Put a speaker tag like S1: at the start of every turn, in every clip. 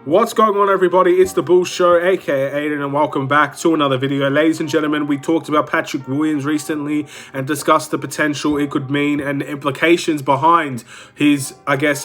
S1: What's going on, everybody? It's the Bulls Show, aka Aidan, and welcome back to another video. Ladies and gentlemen, we talked about Patrick Williams recently and discussed the potential it could mean and the implications behind his,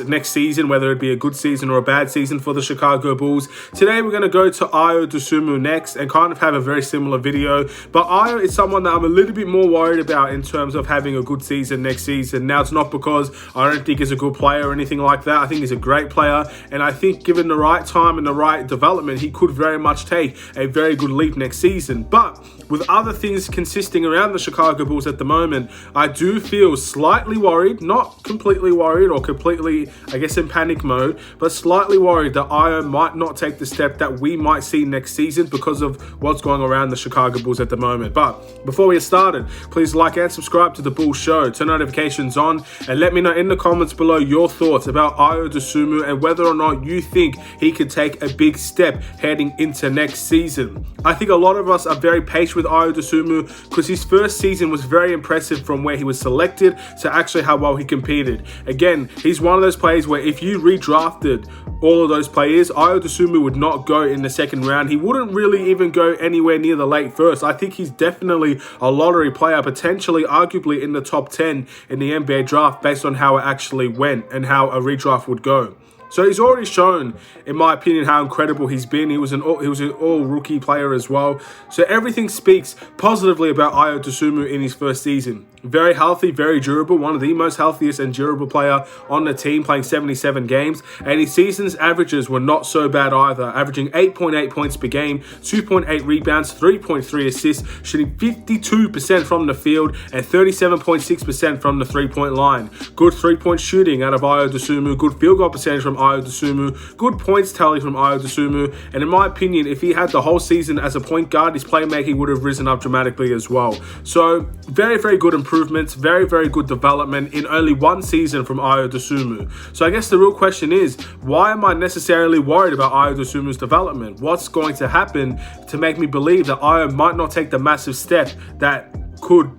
S1: next season, whether it be a good season or a bad season for the Chicago Bulls. Today, we're going to go to Ayo Dosunmu next and kind of have a very similar video. But Ayo is someone that I'm a little bit more worried about in terms of having a good season next season. Now, it's not because I don't think he's a good player or anything like that. I think he's a great player, and I think given the right time and the right development, he could very much take a very good leap next season. But with other things consisting around the Chicago Bulls at the moment, I do feel slightly worried, not completely worried or completely, in panic mode, but slightly worried that Ayo might not take the step that we might see next season because of what's going around the Chicago Bulls at the moment. But before we get started, please like and subscribe to the Bulls Show, turn notifications on, and let me know in the comments below your thoughts about Ayo Dosunmu and whether or not you think he could take a big step heading into next season. I think a lot of us are very patient with Ayo Dosunmu because his first season was very impressive from where he was selected to actually how well he competed. Again, he's one of those players where if you redrafted all of those players, Ayo Dosunmu would not go in the second round. He wouldn't really even go anywhere near the late first. I think he's definitely a lottery player, potentially, arguably in the top 10 in the NBA draft based on how it actually went and how a redraft would go. So he's already shown, in my opinion, how incredible he's been. He was an all rookie player as well. So everything speaks positively about Ayo Dosunmu in his first season. Very healthy, very durable, one of the most healthiest and durable player on the team, playing 77 games. And his season's averages were not so bad either, averaging 8.8 points per game, 2.8 rebounds, 3.3 assists, shooting 52% from the field and 37.6% from the three-point line. Good three-point shooting out of Ayo Dosunmu, good field goal percentage from Ayo Dosunmu, good points tally from Ayo Dosunmu, and in my opinion, if he had the whole season as a point guard, his playmaking would have risen up dramatically as well. So very, very good improvements, very, very good development in only one season from Ayo Dosunmu. So I guess the real question is, why am I necessarily worried about Ayo Dosunmu's development? What's going to happen to make me believe that Ayo might not take the massive step that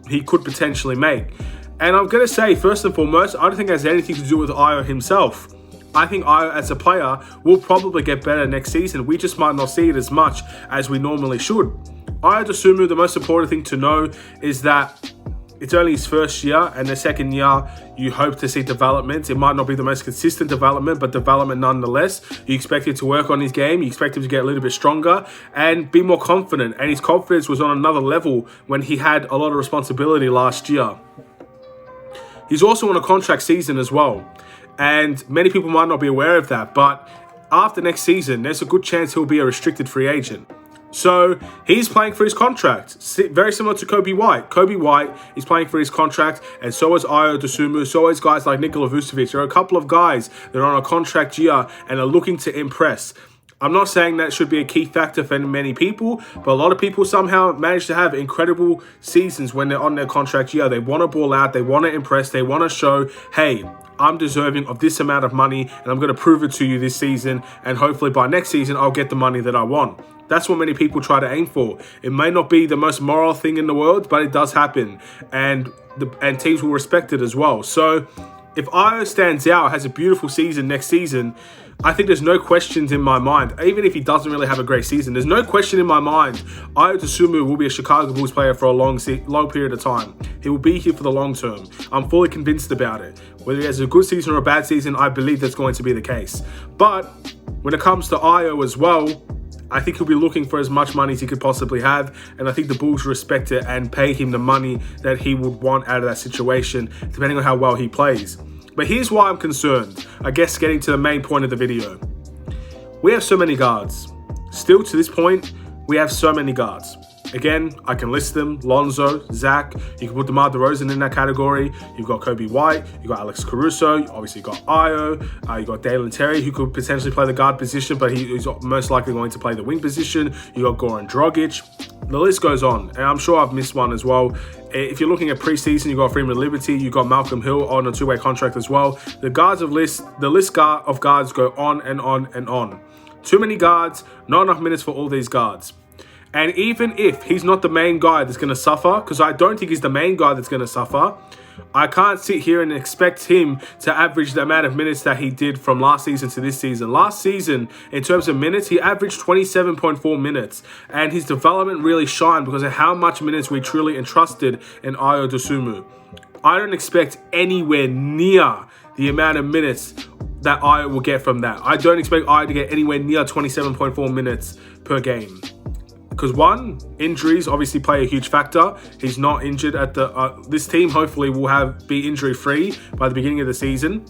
S1: he could potentially make? And I'm going to say, first and foremost, I don't think it has anything to do with Ayo himself. I think Ayo as a player will probably get better next season. We just might not see it as much as we normally should. Ayo Dosunmu, the most important thing to know is that it's only his first year, and the second year you hope to see development. It might not be the most consistent development, but development nonetheless. You expect him to work on his game. You expect him to get a little bit stronger and be more confident. And his confidence was on another level when he had a lot of responsibility last year. He's also on a contract season as well. And many people might not be aware of that, but after next season, there's a good chance he'll be a restricted free agent. So he's playing for his contract, very similar to Kobe White. Kobe White is playing for his contract, and so is Ayo Dosunmu, so is guys like Nikola Vucevic. There are a couple of guys that are on a contract year and are looking to impress. I'm not saying that should be a key factor for many people, but a lot of people somehow manage to have incredible seasons when they're on their contract year. They want to ball out, they want to impress, they want to show, hey, I'm deserving of this amount of money, and I'm going to prove it to you this season, and hopefully by next season, I'll get the money that I want. That's what many people try to aim for. It may not be the most moral thing in the world, but it does happen, and teams will respect it as well. So if Ayo stands out, has a beautiful season next season, I think there's no questions in my mind. Even if he doesn't really have a great season, there's no question in my mind Ayo Dosunmu will be a Chicago Bulls player for a long period of time. He will be here for the long term. I'm fully convinced about it. Whether he has a good season or a bad season, I believe that's going to be the case. But when it comes to Ayo as well, I think he'll be looking for as much money as he could possibly have, and I think the Bulls respect it and pay him the money that he would want out of that situation, depending on how well he plays. But here's why I'm concerned, getting to the main point of the video. We have so many guards. Still to this point, we have so many guards. Again, I can list them: Lonzo, Zach. You can put DeMar DeRozan in that category. You've got Kobe White. You've got Alex Caruso. Obviously, you've got Ayo. You've got Dalen Terry, who could potentially play the guard position, but he's most likely going to play the wing position. You've got Goran Dragic. The list goes on, and I'm sure I've missed one as well. If you're looking at preseason, you've got Freeman Liberty, you've got Malcolm Hill on a two-way contract as well. The list of guards go on and on and on. Too many guards, not enough minutes for all these guards. And even if he's not the main guy that's going to suffer, because I don't think he's the main guy that's going to suffer, I can't sit here and expect him to average the amount of minutes that he did from last season to this season. Last season, in terms of minutes, he averaged 27.4 minutes. And his development really shined because of how much minutes we truly entrusted in Ayo Dosunmu. I don't expect anywhere near the amount of minutes that Ayo will get from that. I don't expect Ayo to get anywhere near 27.4 minutes per game. Because one, injuries obviously play a huge factor. He's not injured at this team hopefully will be injury free by the beginning of the season.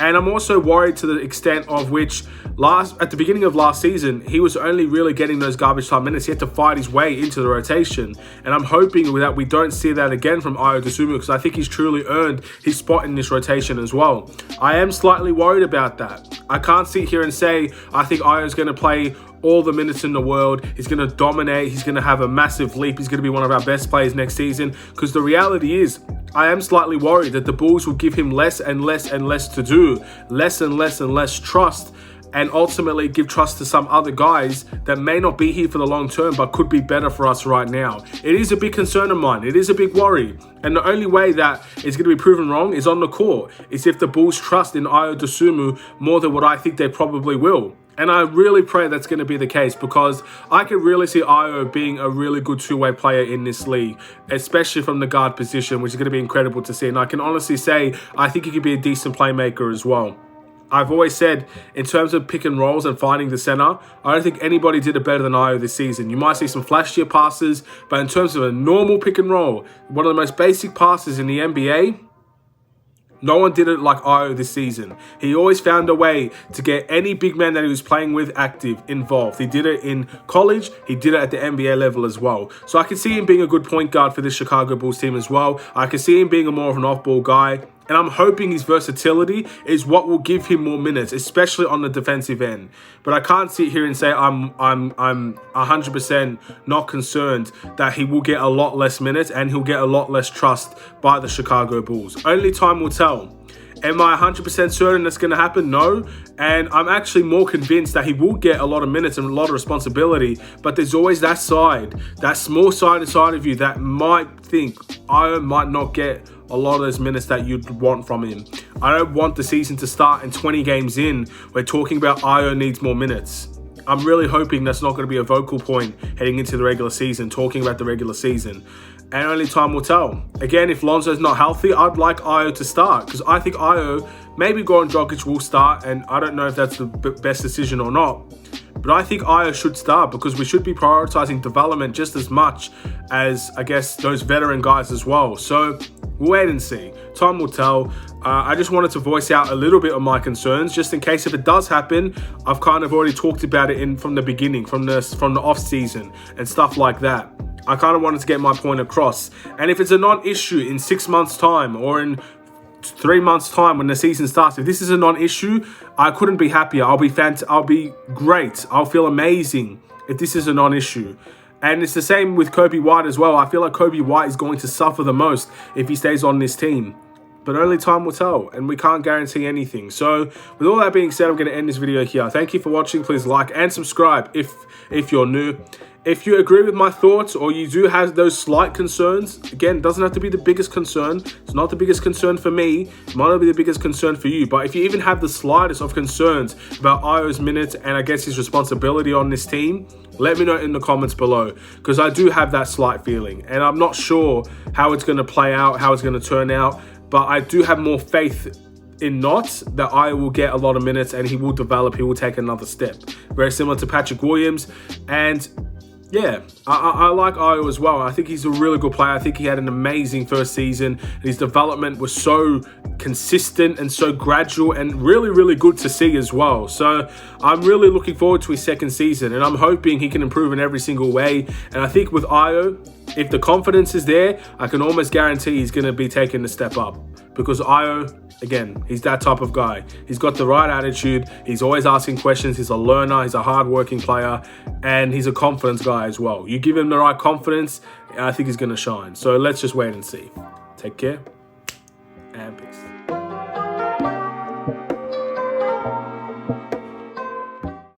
S1: And I'm also worried to the extent of which at the beginning of last season, he was only really getting those garbage time minutes. He had to fight his way into the rotation. And I'm hoping that we don't see that again from Ayo Dosunmu, because I think he's truly earned his spot in this rotation as well. I am slightly worried about that. I can't sit here and say I think Ayo's going to play all the minutes in the world. He's going to dominate. He's going to have a massive leap. He's going to be one of our best players next season. Because the reality is, I am slightly worried that the Bulls will give him less and less and less to do, less and less and less trust, and ultimately give trust to some other guys that may not be here for the long term, but could be better for us right now. It is a big concern of mine. It is a big worry. And the only way that it's going to be proven wrong is on the court. Is if the Bulls trust in Ayo Dosunmu more than what I think they probably will. And I really pray that's going to be the case, because I can really see Ayo being a really good two-way player in this league, especially from the guard position, which is going to be incredible to see. And I can honestly say, I think he could be a decent playmaker as well. I've always said, in terms of pick and rolls and finding the center, I don't think anybody did it better than Ayo this season. You might see some flashier passes, but in terms of a normal pick and roll, one of the most basic passes in the NBA, no one did it like Ayo this season. He always found a way to get any big man that he was playing with active, involved. He did it in college. He did it at the NBA level as well. So I can see him being a good point guard for this Chicago Bulls team as well. I can see him being more of an off-ball guy. And I'm hoping his versatility is what will give him more minutes, especially on the defensive end. But I can't sit here and say I'm 100% not concerned that he will get a lot less minutes and he'll get a lot less trust by the Chicago Bulls. Only time will tell. Am I 100% certain that's going to happen? No. And I'm actually more convinced that he will get a lot of minutes and a lot of responsibility. But there's always that side, that small side inside of you that might think Ayo might not get a lot of those minutes that you'd want from him. I don't want the season to start and 20 games in, we're talking about Ayo needs more minutes. I'm really hoping that's not going to be a vocal point heading into the regular season, talking about the regular season. And only time will tell. Again, if Lonzo's not healthy, I'd like Ayo to start, because I think Ayo, maybe Goran Dragic will start, and I don't know if that's the best decision or not. But I think Ayo should start, because we should be prioritizing development just as much as, I guess, those veteran guys as well. So we'll wait and see. Time will tell. I just wanted to voice out a little bit of my concerns, just in case if it does happen. I've kind of already talked about it from the beginning, from the off season and stuff like that. I kind of wanted to get my point across. And if it's a non-issue in 6 months' time or in 3 months' time when the season starts, if this is a non-issue, I couldn't be happier. I'll be great. I'll feel amazing if this is a non-issue. And it's the same with Kobe White as well. I feel like Kobe White is going to suffer the most if he stays on this team. But only time will tell, and we can't guarantee anything. So with all that being said, I'm going to end this video here. Thank you for watching. Please like and subscribe if you're new. If you agree with my thoughts or you do have those slight concerns, again, it doesn't have to be the biggest concern. It's not the biggest concern for me. It might not be the biggest concern for you. But if you even have the slightest of concerns about Ayo's minutes and I guess his responsibility on this team, let me know in the comments below, because I do have that slight feeling. And I'm not sure how it's going to play out, how it's going to turn out. But I do have more faith in not that Ayo will get a lot of minutes and he will develop, he will take another step. Very similar to Patrick Williams. And yeah, I like Ayo as well. I think he's a really good player. I think he had an amazing first season. His development was so consistent and so gradual and really, really good to see as well. So I'm really looking forward to his second season, and I'm hoping he can improve in every single way. And I think with Ayo, if the confidence is there, I can almost guarantee he's going to be taking the step up, because Ayo, again, he's that type of guy. He's got the right attitude. He's always asking questions. He's a learner. He's a hard-working player. And he's a confidence guy as well. You give him the right confidence, I think he's going to shine. So let's just wait and see. Take care and peace.